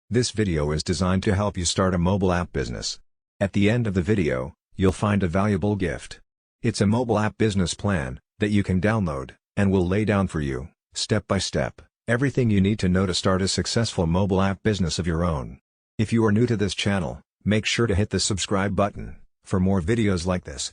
This video is designed to help you start a mobile app business. At the end of the video, you'll find a valuable gift. It's a mobile app business plan that you can download, and we'll lay down for you, step by step, everything you need to know to start a successful mobile app business of your own. If you are new to this channel, make sure to hit the subscribe button for more videos like this.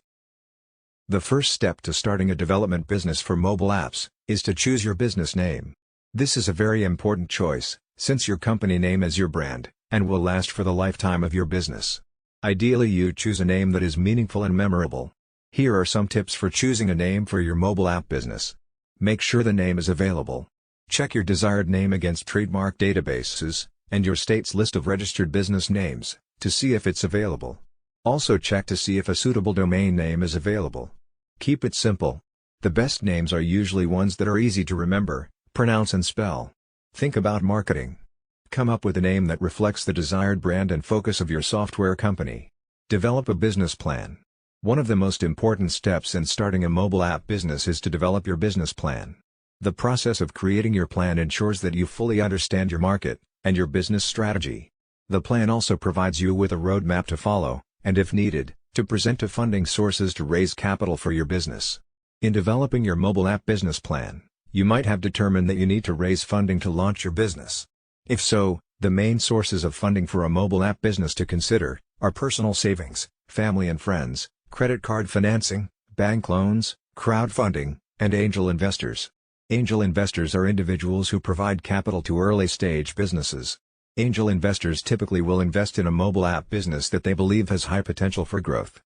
The first step to starting a development business for mobile apps is to choose your business name. This is a very important choice, since your company name is your brand, and will last for the lifetime of your business. Ideally, you choose a name that is meaningful and memorable. Here are some tips for choosing a name for your mobile app business. Make sure the name is available. Check your desired name against trademark databases, and your state's list of registered business names, to see if it's available. Also check to see if a suitable domain name is available. Keep it simple. The best names are usually ones that are easy to remember, pronounce and spell. Think about marketing. Come up with a name that reflects the desired brand and focus of your software company. Develop a business plan. One of the most important steps in starting a mobile app business is to develop your business plan. The process of creating your plan ensures that you fully understand your market and your business strategy. The plan also provides you with a roadmap to follow, and if needed, to present to funding sources to raise capital for your business. In developing your mobile app business plan, you might have determined that you need to raise funding to launch your business. If so, the main sources of funding for a mobile app business to consider are personal savings, family and friends, credit card financing, bank loans, crowdfunding, and angel investors. Angel investors are individuals who provide capital to early-stage businesses. Angel investors typically will invest in a mobile app business that they believe has high potential for growth.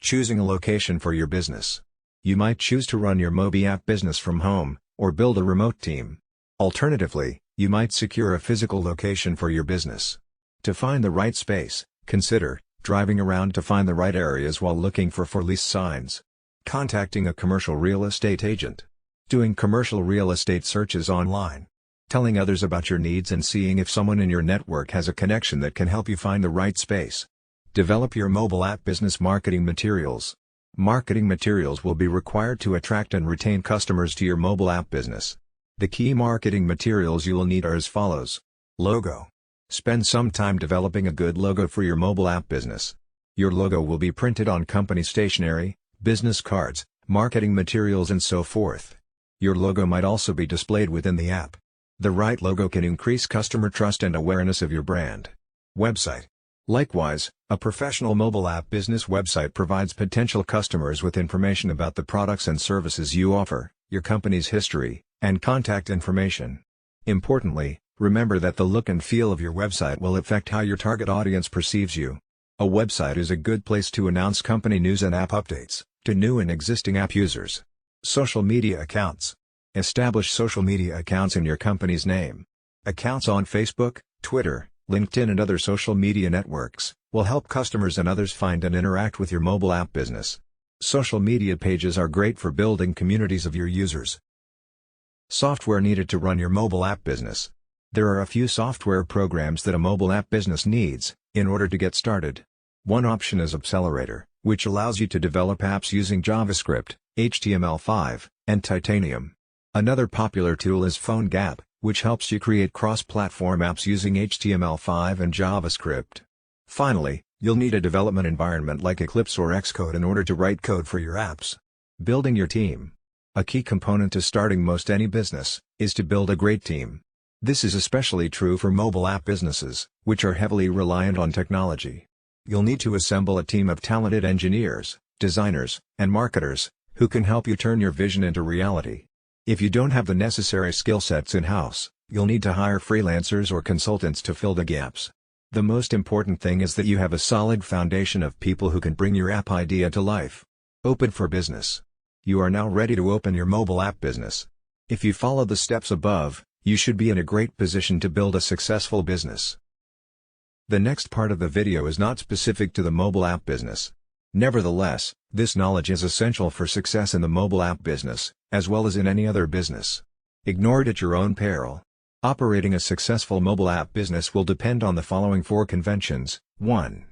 Choosing a location for your business. You might choose to run your Mobi app business from home, or build a remote team. Alternatively, you might secure a physical location for your business. To find the right space, consider driving around to find the right areas while looking for lease signs. Contacting a commercial real estate agent. Doing commercial real estate searches online. Telling others about your needs and seeing if someone in your network has a connection that can help you find the right space. Develop your mobile app business marketing materials. Marketing materials will be required to attract and retain customers to your mobile app business. The key marketing materials you will need are as follows. Logo. Spend some time developing a good logo for your mobile app business. Your logo will be printed on company stationery, business cards, marketing materials and so forth. Your logo might also be displayed within the app. The right logo can increase customer trust and awareness of your brand. Website. Likewise, a professional mobile app business website provides potential customers with information about the products and services you offer, your company's history, and contact information. Importantly, remember that the look and feel of your website will affect how your target audience perceives you. A website is a good place to announce company news and app updates to new and existing app users. Social media accounts. Establish social media accounts in your company's name. Accounts on Facebook, Twitter, LinkedIn and other social media networks will help customers and others find and interact with your mobile app business. Social media pages are great for building communities of your users. Software needed to run your mobile app business. There are a few software programs that a mobile app business needs in order to get started. One option is Accelerator, which allows you to develop apps using JavaScript, HTML5, and Titanium. Another popular tool is PhoneGap, which helps you create cross-platform apps using HTML5 and JavaScript. Finally, you'll need a development environment like Eclipse or Xcode in order to write code for your apps. Building your team. A key component to starting most any business is to build a great team. This is especially true for mobile app businesses, which are heavily reliant on technology. You'll need to assemble a team of talented engineers, designers, and marketers who can help you turn your vision into reality. If you don't have the necessary skill sets in-house, you'll need to hire freelancers or consultants to fill the gaps. The most important thing is that you have a solid foundation of people who can bring your app idea to life. Open for business. You are now ready to open your mobile app business. If you follow the steps above, you should be in a great position to build a successful business. The next part of the video is not specific to the mobile app business. Nevertheless, this knowledge is essential for success in the mobile app business, as well as in any other business. Ignore it at your own peril. Operating a successful mobile app business will depend on the following 4 conventions. 1.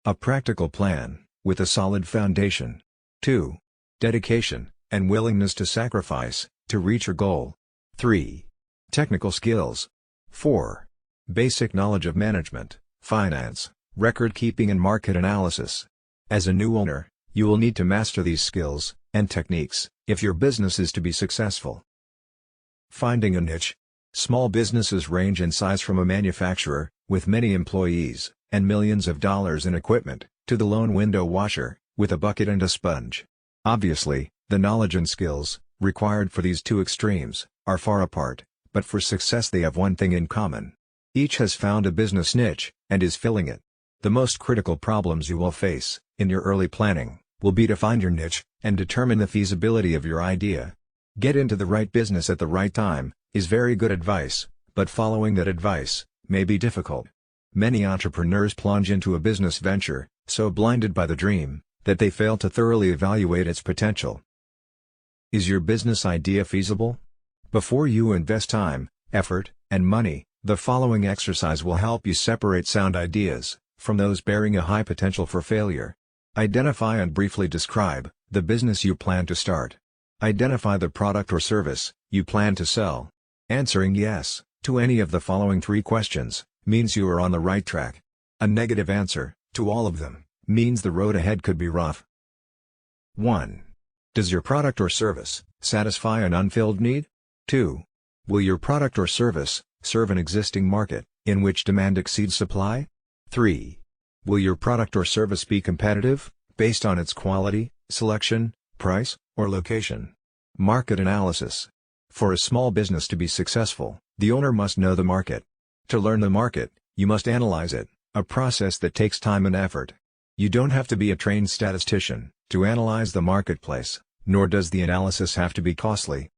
A practical plan, with a solid foundation. 2. Dedication, and willingness to sacrifice, to reach your goal. 3. Technical skills. 4. Basic knowledge of management, finance, record keeping and market analysis. As a new owner, you will need to master these skills and techniques if your business is to be successful. Finding a niche. Small businesses range in size from a manufacturer, with many employees, and millions of dollars in equipment, to the lone window washer, with a bucket and a sponge. Obviously, the knowledge and skills, required for these two extremes, are far apart, but for success they have one thing in common. Each has found a business niche, and is filling it. The most critical problems you will face, in your early planning, will be to find your niche, and determine the feasibility of your idea. Get into the right business at the right time, is very good advice, but following that advice may be difficult. Many entrepreneurs plunge into a business venture, so blinded by the dream, that they fail to thoroughly evaluate its potential. Is your business idea feasible? Before you invest time, effort, and money, the following exercise will help you separate sound ideas from those bearing a high potential for failure. Identify and briefly describe the business you plan to start. Identify the product or service you plan to sell. Answering yes to any of the following 3 questions means you are on the right track. A negative answer to all of them means the road ahead could be rough. 1. Does your product or service satisfy an unfilled need? 2. Will your product or service serve an existing market in which demand exceeds supply? 3. Will your product or service be competitive based on its quality, selection, price, or location? Market analysis. For a small business to be successful, the owner must know the market. To learn the market, you must analyze it, a process that takes time and effort. You don't have to be a trained statistician to analyze the marketplace, nor does the analysis have to be costly.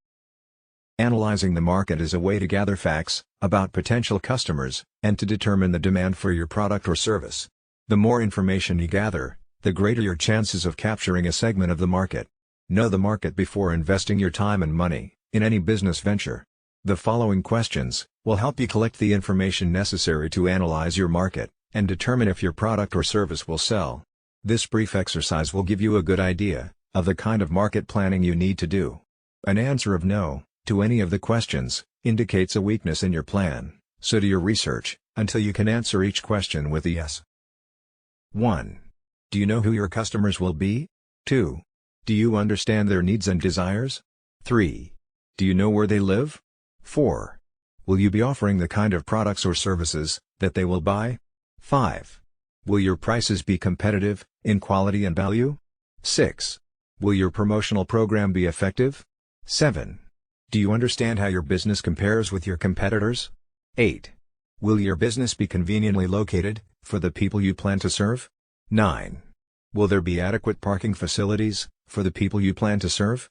Analyzing the market is a way to gather facts about potential customers, and to determine the demand for your product or service. The more information you gather, the greater your chances of capturing a segment of the market. Know the market before investing your time and money in any business venture. The following questions will help you collect the information necessary to analyze your market, and determine if your product or service will sell. This brief exercise will give you a good idea of the kind of market planning you need to do. An answer of no to any of the questions indicates a weakness in your plan, so do your research until you can answer each question with a yes. 1. Do you know who your customers will be? 2. Do you understand their needs and desires? 3. Do you know where they live? 4. Will you be offering the kind of products or services that they will buy? 5. Will your prices be competitive in quality and value? 6. Will your promotional program be effective? 7. Do you understand how your business compares with your competitors? 8. Will your business be conveniently located for the people you plan to serve? 9. Will there be adequate parking facilities for the people you plan to serve?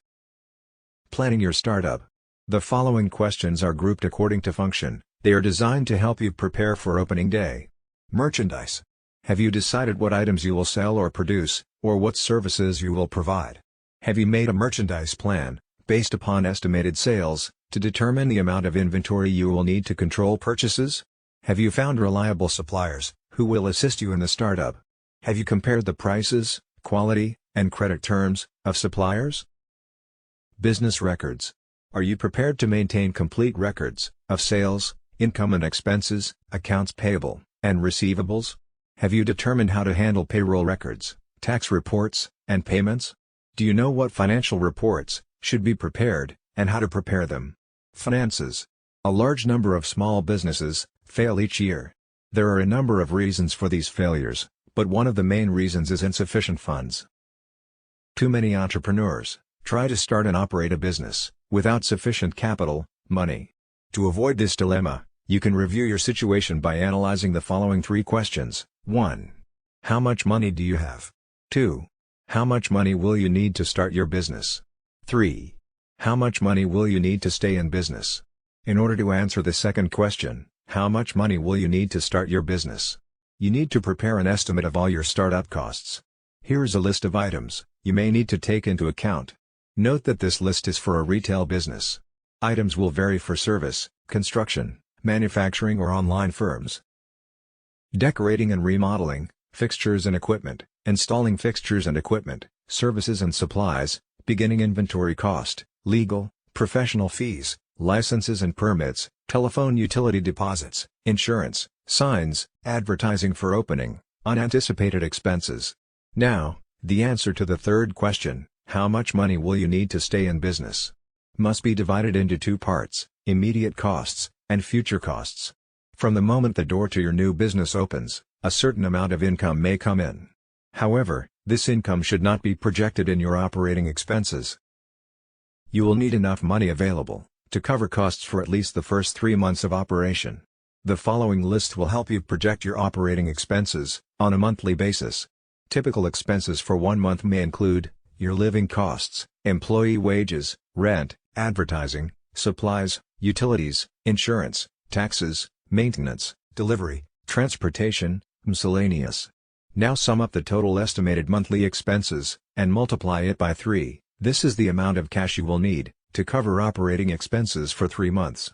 Planning your startup. The following questions are grouped according to function. They are designed to help you prepare for opening day. Merchandise. Have you decided what items you will sell or produce, or what services you will provide? Have you made a merchandise plan, based upon estimated sales, to determine the amount of inventory you will need to control purchases? Have you found reliable suppliers, who will assist you in the startup? Have you compared the prices, quality, and credit terms of suppliers? Business records. Are you prepared to maintain complete records of sales, income and expenses, accounts payable, and receivables? Have you determined how to handle payroll records, tax reports, and payments? Do you know what financial reports should be prepared, and how to prepare them? Finances. A large number of small businesses fail each year. There are a number of reasons for these failures, but one of the main reasons is insufficient funds. Too many entrepreneurs try to start and operate a business without sufficient capital, money. To avoid this dilemma, you can review your situation by analyzing the following 3 questions. 1. How much money do you have? 2. How much money will you need to start your business? 3. How much money will you need to stay in business? In order to answer the second question, how much money will you need to start your business? You need to prepare an estimate of all your startup costs. Here is a list of items you may need to take into account. Note that this list is for a retail business. Items will vary for service, construction, manufacturing or online firms. Decorating and remodeling, fixtures and equipment, installing fixtures and equipment, services and supplies, beginning inventory cost, legal, professional fees, licenses and permits, telephone utility deposits, insurance, signs, advertising for opening, unanticipated expenses. Now, the answer to the third question, how much money will you need to stay in business? Must be divided into two parts, immediate costs, and future costs. From the moment the door to your new business opens, a certain amount of income may come in. However, this income should not be projected in your operating expenses. You will need enough money available to cover costs for at least the first 3 months of operation. The following list will help you project your operating expenses on a monthly basis. Typical expenses for 1 month may include your living costs, employee wages, rent, advertising, supplies, utilities, insurance, taxes, maintenance, delivery, transportation, miscellaneous. Now sum up the total estimated monthly expenses and multiply it by 3. This is the amount of cash you will need to cover operating expenses for 3 months.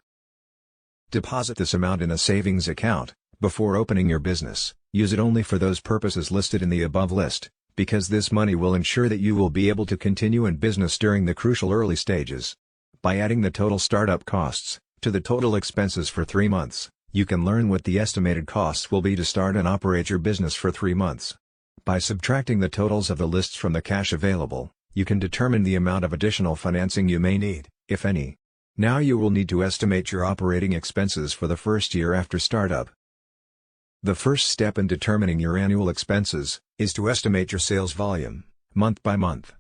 Deposit this amount in a savings account before opening your business. Use it only for those purposes listed in the above list, because this money will ensure that you will be able to continue in business during the crucial early stages. By adding the total startup costs to the total expenses for 3 months, you can learn what the estimated costs will be to start and operate your business for 3 months. By subtracting the totals of the lists from the cash available, you can determine the amount of additional financing you may need, if any. Now you will need to estimate your operating expenses for the first year after startup. The first step in determining your annual expenses is to estimate your sales volume, month by month.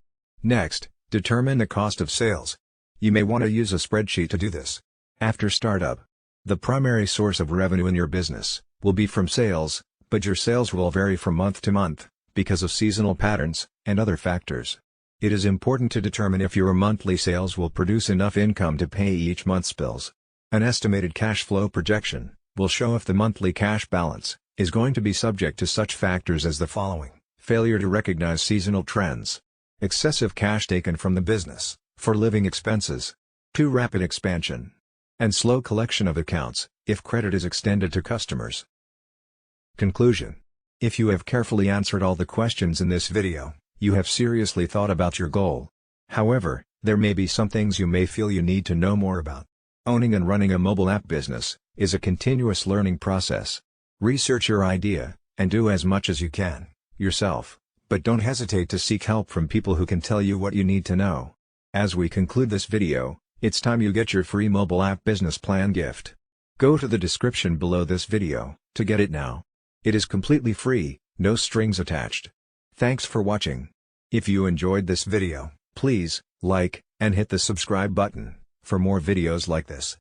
Next, determine the cost of sales. You may want to use a spreadsheet to do this. After startup, the primary source of revenue in your business will be from sales, but your sales will vary from month to month because of seasonal patterns and other factors. It is important to determine if your monthly sales will produce enough income to pay each month's bills. An estimated cash flow projection will show if the monthly cash balance is going to be subject to such factors as the following: failure to recognize seasonal trends, excessive cash taken from the business for living expenses, too rapid expansion, and slow collection of accounts if credit is extended to customers. Conclusion: if you have carefully answered all the questions in this video, you have seriously thought about your goal. However, there may be some things you may feel you need to know more about. Owning and running a mobile app business is a continuous learning process. Research your idea, and do as much as you can, yourself, but don't hesitate to seek help from people who can tell you what you need to know. As we conclude this video, it's time you get your free mobile app business plan gift. Go to the description below this video to get it now. It is completely free, no strings attached. Thanks for watching. If you enjoyed this video, please like and hit the subscribe button for more videos like this.